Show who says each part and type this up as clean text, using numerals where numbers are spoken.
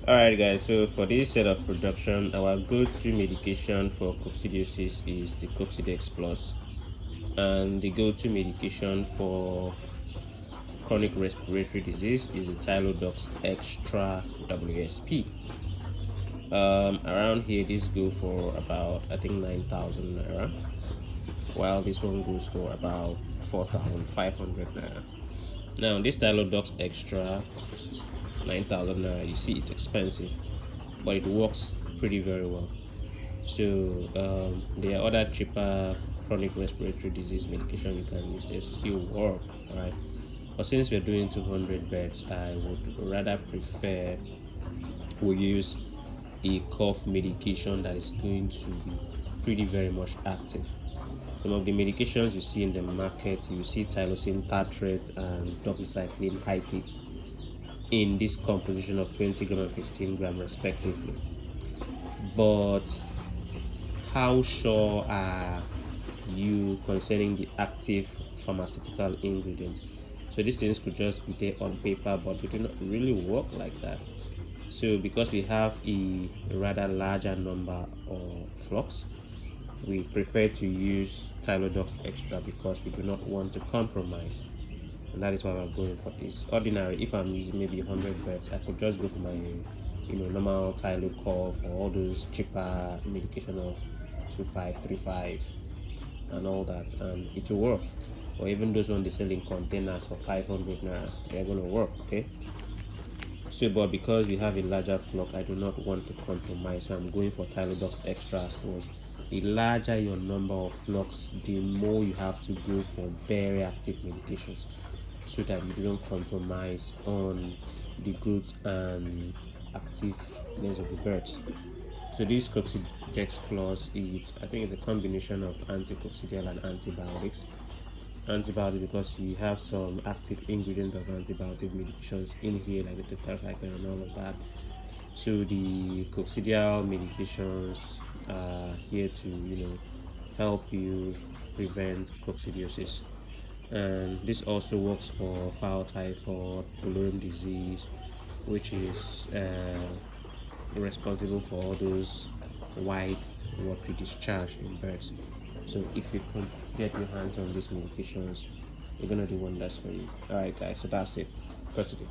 Speaker 1: Alright guys, so for this set of production, our go-to medication for coccidiosis is the Coccidex Plus, and the go-to medication for chronic respiratory disease is the Tylodox Extra WSP. Around here this go for about I think 9,000 naira, while this one goes for about 4,500 naira. Now this Tylodox Extra 9,000 naira, you see it's expensive, but it works pretty very well. So there are other cheaper chronic respiratory disease medication you can use. They still work, right? But since we're doing 200 beds, I would rather prefer we use a cough medication that is going to be pretty very much active. Some of the medications you see in the market, you see tylosin tartrate and doxycycline hypate in this composition of 20 gram and 15 gram respectively. But how sure are you concerning the active pharmaceutical ingredients? So these things could just be there on paper, but they do not really work like that. So because we have a rather larger number of flocks, we prefer to use Tylodox Extra because we do not want to compromise, and that is why we're going for this. Ordinary, if I'm using maybe 100 beds, I could just go for my normal Tylocough or all those cheaper medication of 2535 and all that, and it will work. Or even those ones they sell in containers for 500 naira, they're gonna work. Okay, so but because we have a larger flock, I do not want to compromise, so I'm going for Tylodox Extra. Was the larger your number of flocks, the more you have to go for very active medications, so that you don't compromise on the growth and activeness of the birds. So this Coccidex Plus, I think it's a combination of anticoccidial and antibiotics. Antibiotic because you have some active ingredient of antibiotic medications in here, like the tetracycline and all of that. So the coccidial medications are here to help you prevent coccidiosis, and this also works for fowl typhoid, pulmonary disease, which is responsible for all those white watery discharge in birds. So if you could get your hands on these medications, they're gonna do wonders for you. All right, guys. So that's it for today.